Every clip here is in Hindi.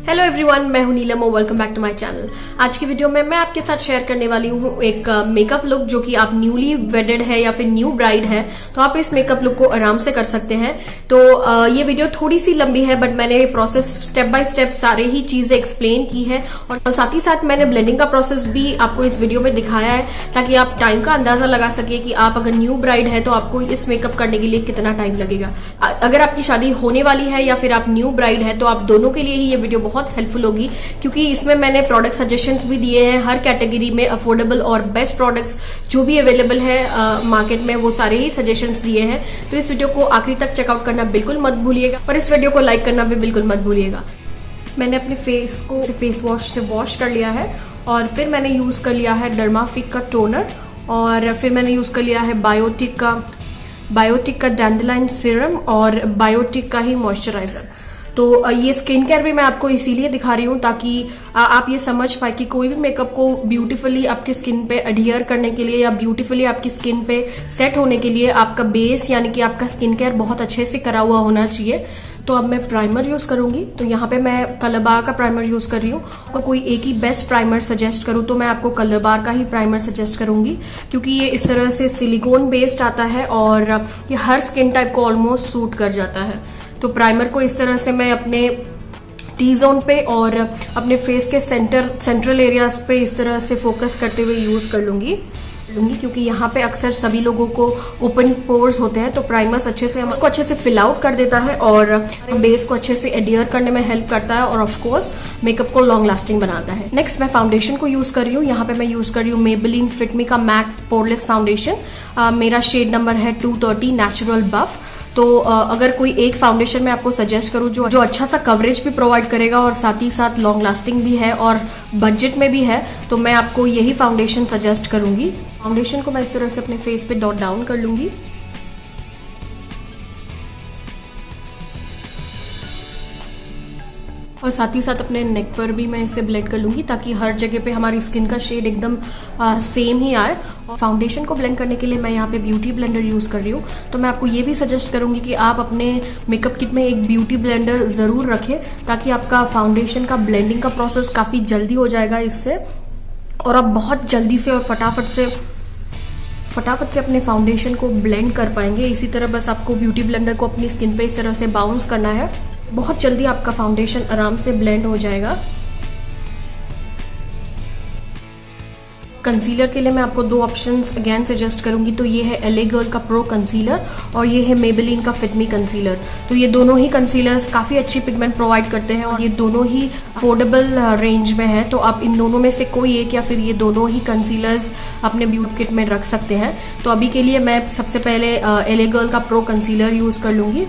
हेलो एवरीवन, मैं हूं नीलम और welcome back to my channel. आज की वीडियो में मैं आपके साथ शेयर करने वाली हूं एक मेकअप लुक जो कि आप न्यूली वेडेड है या फिर न्यू ब्राइड है तो आप इस मेकअप लुक को आराम से कर सकते हैं। तो ये वीडियो थोड़ी सी लंबी है बट मैंने प्रोसेस स्टेप बाय स्टेप सारे ही चीजें एक्सप्लेन की है और साथ ही साथ मैंने ब्लेंडिंग का प्रोसेस भी आपको इस वीडियो में दिखाया है ताकि आप टाइम का अंदाजा लगा सके कि आप अगर न्यू ब्राइड है तो आपको इस मेकअप करने के लिए कितना टाइम लगेगा। अगर आपकी शादी होने वाली है या फिर आप न्यू ब्राइड है तो आप दोनों के लिए ही ये वीडियो बहुत हेल्पफुल होगी क्योंकि इसमें मैंने प्रोडक्ट सजेशंस भी दिए हैं हर कैटेगरी में अफोर्डेबल और बेस्ट प्रोडक्ट्स जो भी अवेलेबल है मार्केट में वो सारे ही सजेशंस दिए हैं। तो इस वीडियो को आखिरी तक चेकआउट करना बिल्कुल मत भूलिएगा और इस वीडियो को लाइक करना भी बिल्कुल मत भूलिएगा। मैंने अपने फेस को फेस वॉश से वॉश कर लिया है और फिर मैंने यूज कर लिया है डर्माफिक का टोनर और फिर मैंने यूज कर लिया है बायोटिक का डैंडलाइन सीरम और बायोटिक का ही मॉइस्चराइजर। तो ये स्किन केयर भी मैं आपको इसीलिए दिखा रही हूँ ताकि आप ये समझ पाए कि कोई भी मेकअप को ब्यूटीफुली आपके स्किन पे अडियर करने के लिए या ब्यूटीफुली आपकी स्किन पे सेट होने के लिए आपका बेस यानी कि आपका स्किन केयर बहुत अच्छे से करा हुआ होना चाहिए। तो अब मैं प्राइमर यूज करूंगी। तो यहाँ पे मैं कलर बार का प्राइमर यूज कर रही हूँ और कोई एक ही बेस्ट प्राइमर सजेस्ट करूँ तो मैं आपको कलर बार का ही प्राइमर सजेस्ट करूंगी क्योंकि ये इस तरह से सिलिकॉन बेस्ड आता है और ये हर स्किन टाइप को ऑलमोस्ट सूट कर जाता है। तो प्राइमर को इस तरह से मैं अपने टी जोन पे और अपने फेस के सेंट्रल एरियाज पे इस तरह से फोकस करते हुए यूज कर लूंगी क्योंकि यहाँ पे अक्सर सभी लोगों को ओपन पोर्स होते हैं तो प्राइमर्स अच्छे से उसको अच्छे से फिल आउट कर देता है और बेस को अच्छे से एडियर करने में हेल्प करता है और ऑफ कोर्स मेकअप को लॉन्ग लास्टिंग बनाता है। नेक्स्ट मैं फाउंडेशन को यूज कर रही हूँ। यहाँ पे मैं यूज कर रही हूँ मेबेलिन फिट मी का मैट पोरलेस फाउंडेशन। मेरा शेड नंबर है 230 नेचुरल बफ। तो अगर कोई एक फाउंडेशन मैं आपको सजेस्ट करूं जो अच्छा सा कवरेज भी प्रोवाइड करेगा और साथ ही साथ लॉन्ग लास्टिंग भी है और बजट में भी है तो मैं आपको यही फाउंडेशन सजेस्ट करूंगी। फाउंडेशन को मैं इस तरह से अपने फेस पे डॉट डाउन कर लूंगी और साथ ही साथ अपने नेक पर भी मैं इसे ब्लेंड कर लूंगी ताकि हर जगह पे हमारी स्किन का शेड एकदम सेम ही आए। और फाउंडेशन को ब्लेंड करने के लिए मैं यहाँ पे ब्यूटी ब्लेंडर यूज कर रही हूँ। तो मैं आपको ये भी सजेस्ट करूंगी कि आप अपने मेकअप किट में एक ब्यूटी ब्लेंडर जरूर रखें ताकि आपका फाउंडेशन का ब्लेंडिंग का प्रोसेस काफी जल्दी हो जाएगा इससे और आप बहुत जल्दी से और फटाफट से अपने फाउंडेशन को ब्लेंड कर पाएंगे। इसी तरह बस आपको ब्यूटी ब्लेंडर को अपनी स्किन पे इस तरह से बाउंस करना है, बहुत जल्दी आपका फाउंडेशन आराम से ब्लेंड हो जाएगा। कंसीलर के लिए मैं आपको दो ऑप्शंस अगेन सजेस्ट करूंगी। तो ये है LA गर्ल का प्रो कंसीलर और ये है मेबेलिन का फिट मी कंसीलर। तो ये दोनों ही कंसीलर्स काफी अच्छी पिगमेंट प्रोवाइड करते हैं और ये दोनों ही अफोर्डेबल रेंज में है। तो आप इन दोनों में से कोई एक या फिर ये दोनों ही कंसीलर्स अपने ब्यूटी किट में रख सकते हैं। तो अभी के लिए मैं सबसे पहले LA गर्ल का प्रो कंसीलर यूज कर लूंगी।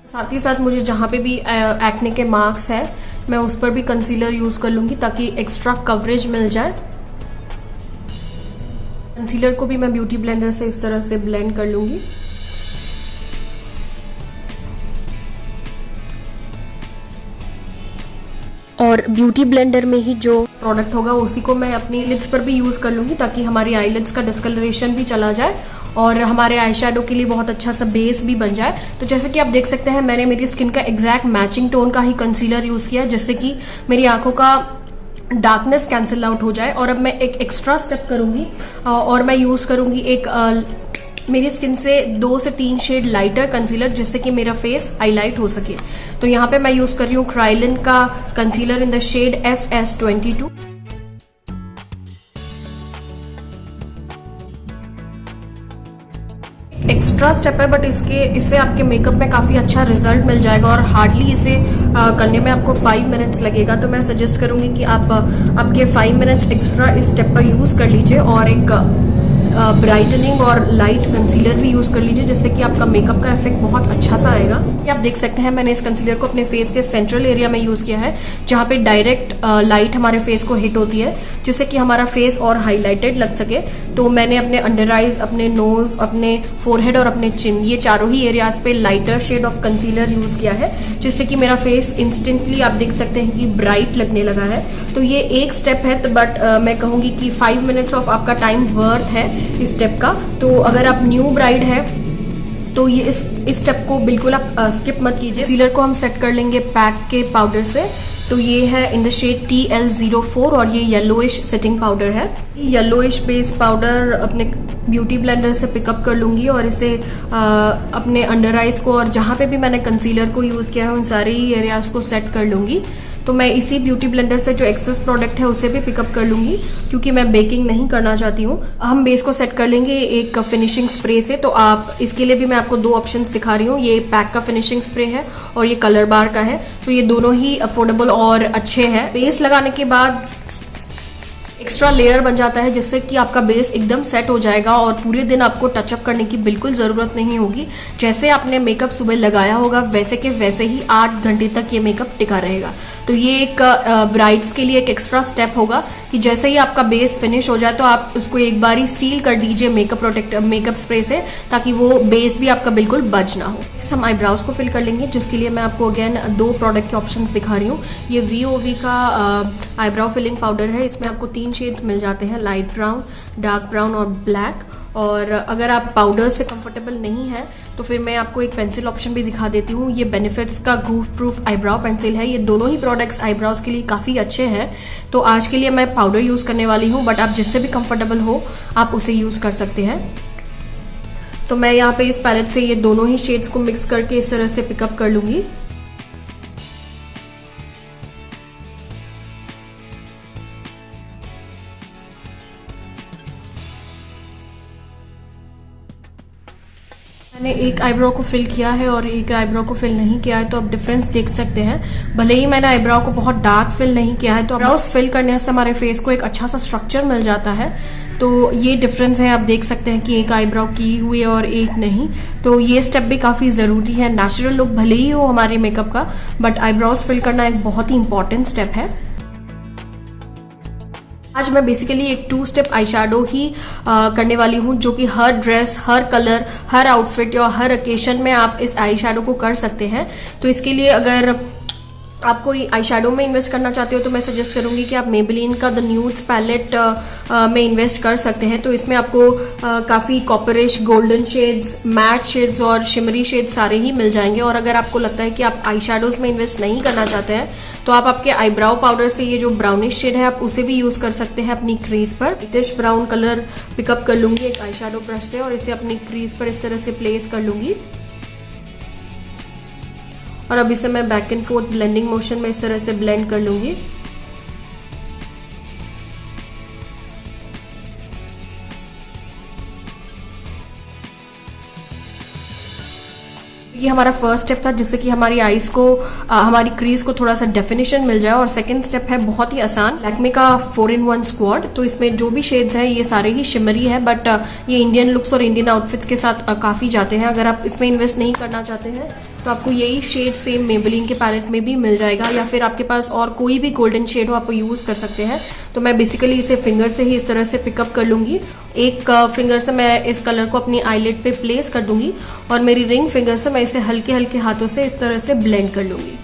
साथ ही साथ मुझे जहां पे भी एक्ने के मार्क्स है मैं उस पर भी कंसीलर यूज कर लूंगी ताकि एक्स्ट्रा कवरेज मिल जाए। कंसीलर को भी मैं ब्यूटी ब्लेंडर से इस तरह से ब्लेंड कर लूंगी। और ब्यूटी ब्लेंडर में ही जो प्रोडक्ट होगा उसी को मैं अपनी लिड्स पर भी यूज कर लूंगी ताकि हमारी आईलिड्स का डिस्कलरेशन भी चला जाए और हमारे आई शेडो के लिए बहुत अच्छा सा बेस भी बन जाए। तो जैसे कि आप देख सकते हैं मैंने मेरी स्किन का एग्जैक्ट मैचिंग टोन का ही कंसीलर यूज किया जिससे कि मेरी आंखों का डार्कनेस कैंसिल आउट हो जाए। और अब मैं एक एक्स्ट्रा स्टेप करूंगी और मैं यूज करूंगी एक मेरी स्किन से 2 से 3 शेड लाइटर कंसीलर जिससे कि मेरा फेस हाईलाइट हो सके। तो यहाँ पे मैं यूज कर रही हूँ क्राइलिन का concealer in the shade FS22। Extra step है बट इससे आपके मेकअप में काफी अच्छा रिजल्ट मिल जाएगा और हार्डली इसे करने में आपको 5 मिनट्स लगेगा। तो मैं सजेस्ट करूंगी कि आप आपके 5 मिनट्स एक्स्ट्रा इस स्टेप पर यूज कर लीजिए और एक ब्राइटनिंग और लाइट कंसीलर भी यूज कर लीजिए जिससे कि आपका मेकअप का इफेक्ट बहुत अच्छा सा आएगा। ये आप देख सकते हैं मैंने इस कंसीलर को अपने फेस के सेंट्रल एरिया में यूज किया है जहाँ पे डायरेक्ट लाइट हमारे फेस को हिट होती है जिससे कि हमारा फेस और हाईलाइटेड लग सके। तो मैंने अपने अंडर आईज, अपने नोज, अपने फोरहेड और अपने चिन ये चारों ही एरियाज पे lighter shade of concealer use किया है जिससे कि मेरा फेस इंस्टेंटली आप देख सकते हैं कि ब्राइट लगने लगा है। तो ये एक स्टेप है बट मैं कहूंगी कि 5 मिनट्स ऑफ आपका टाइम वर्थ है इस स्टेप का। तो अगर आप न्यू ब्राइड है तो ये इस स्टेप को बिल्कुल आप स्किप मत कीजिए। कंसीलर को हम सेट कर लेंगे पैक के पाउडर से। तो ये है इन द शेड TL04 और ये येलोइश सेटिंग पाउडर है। येलोइश बेस पाउडर अपने ब्यूटी ब्लेंडर से पिकअप कर लूंगी और इसे अपने अंडर आइज को और जहां पे भी मैंने कंसीलर को यूज किया है उन सारे ही एरियाज को सेट कर लूंगी। तो मैं इसी ब्यूटी ब्लेंडर से जो एक्सेस प्रोडक्ट है उसे भी पिकअप कर लूंगी, क्योंकि मैं बेकिंग नहीं करना चाहती हूँ। हम बेस को सेट कर लेंगे एक फिनिशिंग स्प्रे से। तो आप इसके लिए भी मैं आपको दो ऑप्शंस दिखा रही हूँ, ये पैक का फिनिशिंग स्प्रे है और ये कलर बार का है। तो ये दोनों ही अफोर्डेबल और अच्छे हैं। बेस लगाने के बाद एक्स्ट्रा लेयर बन जाता है, जिससे कि आपका बेस एकदम सेट हो जाएगा और पूरे दिन आपको टचअप करने की बिल्कुल जरूरत नहीं होगी। जैसे आपने मेकअप सुबह लगाया होगा वैसे के वैसे ही 8 घंटे तक ये मेकअप टिका रहेगा। तो ये एक ब्राइड्स के लिए एक एक्स्ट्रा स्टेप होगा कि जैसे ही आपका बेस फिनिश हो जाए तो आप उसको एक बार ही सील कर दीजिए मेकअप स्प्रे से, ताकि वो बेस भी आपका बिल्कुल बच ना हो। हम आईब्राउज को फिल कर लेंगे, जिसके लिए मैं आपको अगेन दो प्रोडक्ट के ऑप्शंस दिखा रही हूँ। ये VOV का आईब्राउ फिलिंग पाउडर है। इसमें आपको 3 शेड्स मिल जाते हैं, लाइट ब्राउन, डार्क ब्राउन और ब्लैक। और अगर आप पाउडर से कंफर्टेबल नहीं है तो फिर मैं आपको एक पेंसिल ऑप्शन भी दिखा देती हूँ। ये बेनिफिट्स का गूफ प्रूफ आईब्राउ पेंसिल है। ये दोनों ही प्रोडक्ट्स आईब्राउज के लिए काफी अच्छे हैं। तो आज के लिए मैं पाउडर यूज करने वाली हूँ, बट आप जिससे भी कंफर्टेबल हो आप उसे यूज कर सकते हैं। तो मैं यहाँ पे इस पैलेट से ये दोनों ही शेड्स को मिक्स करके इस तरह से पिकअप कर लूंगी। मैंने एक आईब्रो को फिल किया है और एक आईब्रो को फिल नहीं किया है, तो आप डिफरेंस देख सकते हैं। भले ही मैंने आईब्रो को बहुत डार्क फिल नहीं किया है, तो आईब्रोज फिल करने से हमारे फेस को एक अच्छा सा स्ट्रक्चर मिल जाता है। तो ये डिफरेंस है, आप देख सकते हैं कि एक आईब्रो की हुई है और एक नहीं। तो ये स्टेप भी काफी जरूरी है। नेचुरल लुक भले ही हो हमारे मेकअप का, बट आईब्रोज फिल करना एक बहुत ही इंपॉर्टेंट स्टेप है। आज मैं बेसिकली एक 2 स्टेप आई शेडो ही करने वाली हूँ, जो कि हर ड्रेस, हर कलर, हर आउटफिट या हर ओकेशन में आप इस आई शेडो को कर सकते हैं। तो इसके लिए अगर आप कोई आई शेडो में इन्वेस्ट करना चाहते हो तो मैं सजेस्ट करूंगी कि आप मेबेलिन का द न्यूड्स पैलेट में इन्वेस्ट कर सकते हैं। तो इसमें आपको काफी copperish, golden shades, matte shades और शिमरी शेड्स सारे ही मिल जाएंगे। और अगर आपको लगता है कि आप आई शेडोज में इन्वेस्ट नहीं करना चाहते हैं तो आप आपके आईब्राउ पाउडर से ये जो ब्राउनिश शेड है आप उसे भी यूज कर सकते हैं अपनी क्रीज पर। लाइटिश ब्राउन कलर पिकअप कर लूंगी एक आई शेडो ब्रश से और इसे अपनी क्रीज पर इस तरह से प्लेस कर लूंगी। और अब इसे मैं back and fourth blending motion में इस तरह से ब्लेंड कर लूंगी। ये हमारा फर्स्ट स्टेप था, जिससे कि हमारी आईज को, हमारी क्रीज को थोड़ा सा डेफिनेशन मिल जाए। और सेकंड स्टेप है बहुत ही आसान, लैक्मे का 4-in-1 स्क्वाड। तो इसमें जो भी शेड्स हैं ये सारे ही शिमरी है, बट ये इंडियन लुक्स और इंडियन आउटफिट्स के साथ काफी जाते हैं। अगर आप इसमें इन्वेस्ट नहीं करना चाहते हैं तो आपको यही शेड सेम मेबेलिन के पैलेट में भी मिल जाएगा, या फिर आपके पास और कोई भी गोल्डन शेड हो आप यूज कर सकते हैं। तो मैं बेसिकली इसे फिंगर से ही इस तरह से पिकअप कर लूंगी। एक फिंगर से मैं इस कलर को अपनी आईलिड पे प्लेस कर दूंगी और मेरी रिंग फिंगर से मैं इसे हल्के हल्के हाथों से इस तरह से ब्लेंड कर लूंगी।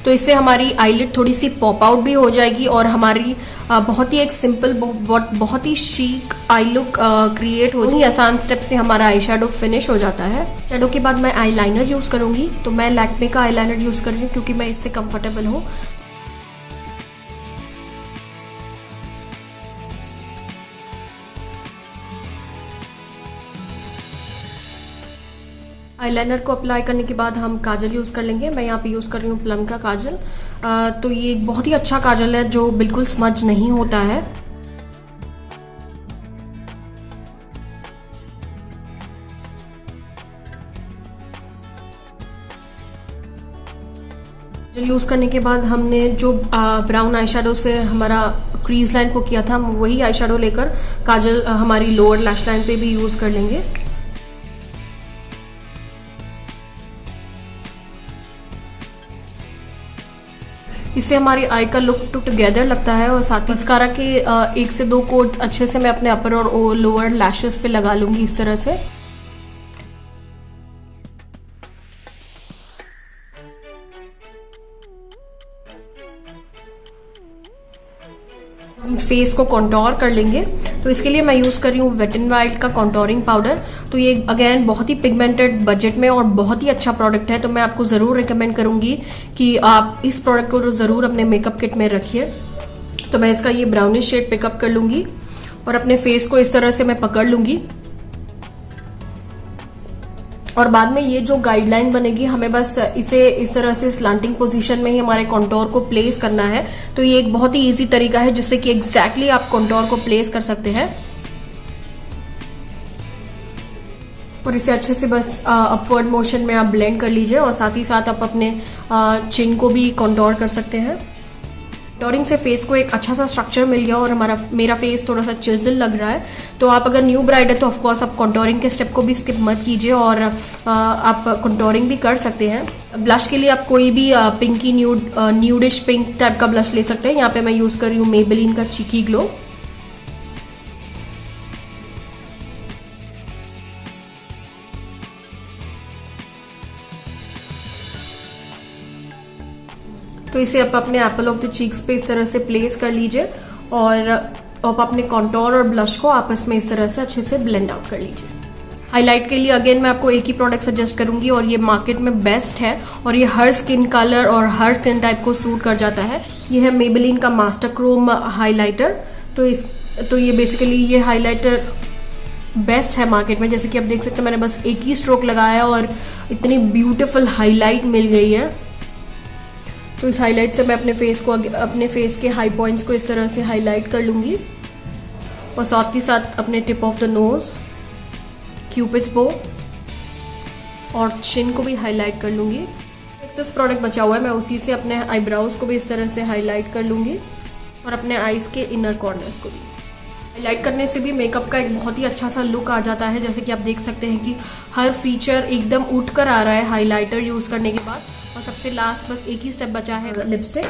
तो इससे हमारी आईलिड थोड़ी सी पॉप आउट भी हो जाएगी और हमारी बहुत ही एक सिंपल, बहुत ही शीक आई लुक क्रिएट हो जाएगी। आसान स्टेप से हमारा आई शेडो फिनिश हो जाता है। शेडो के बाद मैं आई लाइनर यूज करूंगी। तो मैं लैक्मे का आई लाइनर यूज कर रही हूँ क्योंकि मैं इससे कंफर्टेबल हूँ। आईलाइनर को अप्लाई करने के बाद हम काजल यूज कर लेंगे। मैं यहाँ पे यूज कर रही हूँ प्लम का काजल। तो ये एक बहुत ही अच्छा काजल है जो बिल्कुल स्मज नहीं होता है। यूज करने के बाद हमने जो ब्राउन आई शेडो से हमारा क्रीज लाइन को किया था, हम वही आई शेडो लेकर काजल हमारी लोअर लैश लाइन पे भी यूज कर लेंगे। इससे हमारी आई का लुक टुगेदर लगता है। और साथ ही मस्कारा के 1 से 2 कोट्स अच्छे से मैं अपने अपर और लोअर लैशेस पे लगा लूंगी इस तरह से। फेस को कॉन्टोर कर लेंगे। तो इसके लिए मैं यूज कर रही हूँ वेट एंड वाइल्ड का कॉन्टोरिंग पाउडर। तो ये अगेन बहुत ही पिगमेंटेड बजट में और बहुत ही अच्छा प्रोडक्ट है, तो मैं आपको जरूर रिकमेंड करूंगी कि आप इस प्रोडक्ट को जरूर अपने मेकअप किट में रखिए। तो मैं इसका ये ब्राउनिश शेड पिकअप कर लूंगी और अपने फेस को इस तरह से मैं पकड़ लूंगी। और बाद में ये जो गाइडलाइन बनेगी, हमें बस इसे इस तरह से स्लांटिंग पोजीशन में ही हमारे कॉन्टोर को प्लेस करना है। तो ये एक बहुत ही इजी तरीका है जिससे कि एग्जैक्टली आप कॉन्टोर को प्लेस कर सकते हैं। और इसे अच्छे से बस अपवर्ड मोशन में आप ब्लेंड कर लीजिए और साथ ही साथ आप अपने चिन को भी कॉन्टोर कर सकते हैं। कॉन्टोरिंग से फेस को एक अच्छा सा स्ट्रक्चर मिल गया और मेरा फेस थोड़ा सा चिजल लग रहा है। तो आप अगर न्यू ब्राइड है तो ऑफकोर्स आप कॉन्टोरिंग के स्टेप को भी स्किप मत कीजिए और आप कॉन्टोरिंग भी कर सकते हैं। ब्लश के लिए आप कोई भी पिंकी न्यूडिश पिंक टाइप का ब्लश ले सकते हैं। यहाँ पे मैं यूज कर रही हूँ मेबेलिन का चीकी ग्लो। तो इसे आप अपने एप्पल ऑफ द चीक्स पे इस तरह से प्लेस कर लीजिए और आप अपने कॉन्टोर और ब्लश को आपस में इस तरह से अच्छे से ब्लेंड आउट कर लीजिए। हाईलाइट के लिए अगेन मैं आपको एक ही प्रोडक्ट सजेस्ट करूंगी और ये मार्केट में बेस्ट है और ये हर स्किन कलर और हर स्किन टाइप को सूट कर जाता है। ये है मेबेलिन का मास्टर क्रोम हाईलाइटर। तो ये बेसिकली ये हाईलाइटर बेस्ट है मार्केट में। जैसे कि आप देख सकते हैं मैंने बस एक ही स्ट्रोक लगाया और इतनी ब्यूटीफुल हाईलाइट मिल गई है। तो इस हाईलाइट से मैं अपने फेस के हाई पॉइंट्स को इस तरह से हाईलाइट कर लूंगी और साथ ही साथ अपने tip of the nose, cupids बो और चिन को भी हाईलाइट कर लूंगी। एक्सेस प्रोडक्ट बचा हुआ है, मैं उसी से अपने आईब्राउज को भी इस तरह से हाईलाइट कर लूंगी और अपने आईज के इनर कॉर्नर्स को भी। हाईलाइट करने से भी मेकअप का एक बहुत ही अच्छा सा लुक आ जाता है। जैसे कि आप देख सकते हैं कि हर फीचर एकदम उठ कर आ रहा है हाईलाइटर यूज करने के बाद। और सबसे लास्ट बस एक ही स्टेप बचा है लिपस्टिक।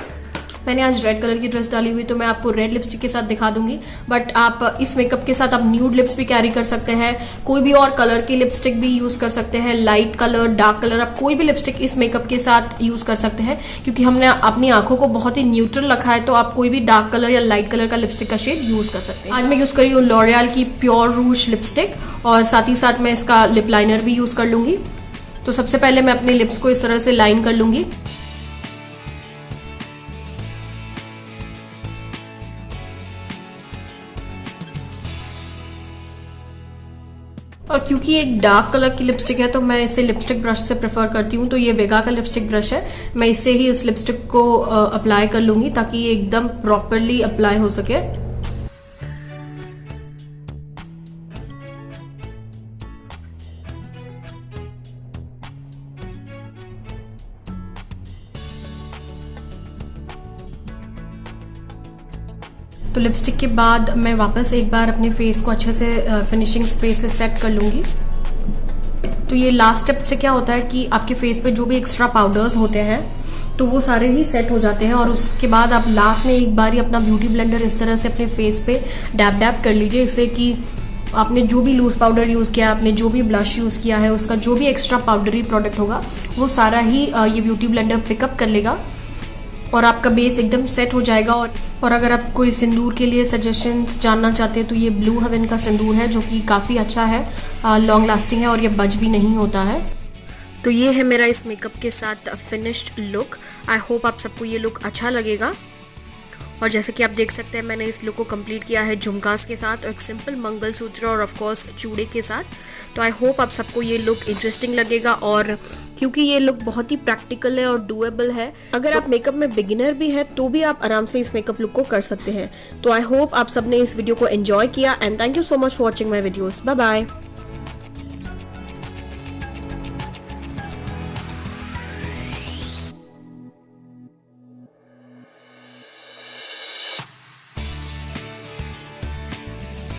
मैंने आज रेड कलर की ड्रेस डाली हुई तो मैं आपको रेड लिपस्टिक के साथ दिखा दूंगी, बट आप इस मेकअप के साथ आप न्यूड लिप्स भी कैरी कर सकते हैं। कोई भी और कलर की लिपस्टिक भी यूज कर सकते हैं, लाइट कलर, डार्क कलर, आप कोई भी लिपस्टिक इस मेकअप के साथ यूज कर सकते हैं क्योंकि हमने अपनी आंखों को बहुत ही न्यूट्रल रखा है। तो आप कोई भी डार्क कलर या लाइट कलर का लिपस्टिक का शेड यूज कर सकते हैं। आज मैं यूज कर रही हूँ लॉरियल की प्योर रूज लिपस्टिक और साथ ही साथ मैं इसका लिप लाइनर भी यूज कर लूंगी। तो सबसे पहले मैं अपने लिप्स को इस तरह से लाइन कर लूंगी और क्योंकि एक डार्क कलर की लिपस्टिक है तो मैं इसे लिपस्टिक ब्रश से प्रेफर करती हूँ। तो ये वेगा का लिपस्टिक ब्रश है, मैं इससे ही इस लिपस्टिक को अप्लाई कर लूंगी ताकि ये एकदम प्रॉपरली अप्लाई हो सके। तो लिपस्टिक के बाद मैं वापस एक बार अपने फेस को अच्छे से फिनिशिंग स्प्रे से सेट कर लूंगी। तो ये लास्ट स्टेप से क्या होता है कि आपके फेस पे जो भी एक्स्ट्रा पाउडर्स होते हैं तो वो सारे ही सेट हो जाते हैं और उसके बाद आप लास्ट में एक बार ही अपना ब्यूटी ब्लेंडर इस तरह से अपने फेस पे डैब डैब कर लीजिए, इससे कि आपने जो भी लूज पाउडर यूज किया, आपने जो भी ब्लश यूज किया है, उसका जो भी एक्स्ट्रा पाउडरी प्रोडक्ट होगा वो सारा ही ये ब्यूटी ब्लेंडर पिकअप कर लेगा और आपका बेस एकदम सेट हो जाएगा। और अगर आप कोई सिंदूर के लिए सजेशंस जानना चाहते हैं तो ये ब्लू हेवन का सिंदूर है जो कि काफ़ी अच्छा है, लॉन्ग लास्टिंग है और ये बज भी नहीं होता है। तो ये है मेरा इस मेकअप के साथ फिनिश्ड लुक। आई होप आप सबको ये लुक अच्छा लगेगा। और जैसे कि आप देख सकते हैं मैंने इस लुक को कंप्लीट किया है झुमकास के साथ और एक सिंपल मंगलसूत्र और ऑफ कोर्स चूड़े के साथ। तो आई होप आप सबको ये लुक इंटरेस्टिंग लगेगा और क्योंकि ये लुक बहुत ही प्रैक्टिकल है और डुएबल है, अगर आप मेकअप में बिगिनर भी है तो भी आप आराम से इस मेकअप लुक को कर सकते हैं। तो आई होप आप सबने इस वीडियो को एंजॉय किया and thank you so much for watching my videos. Bye bye.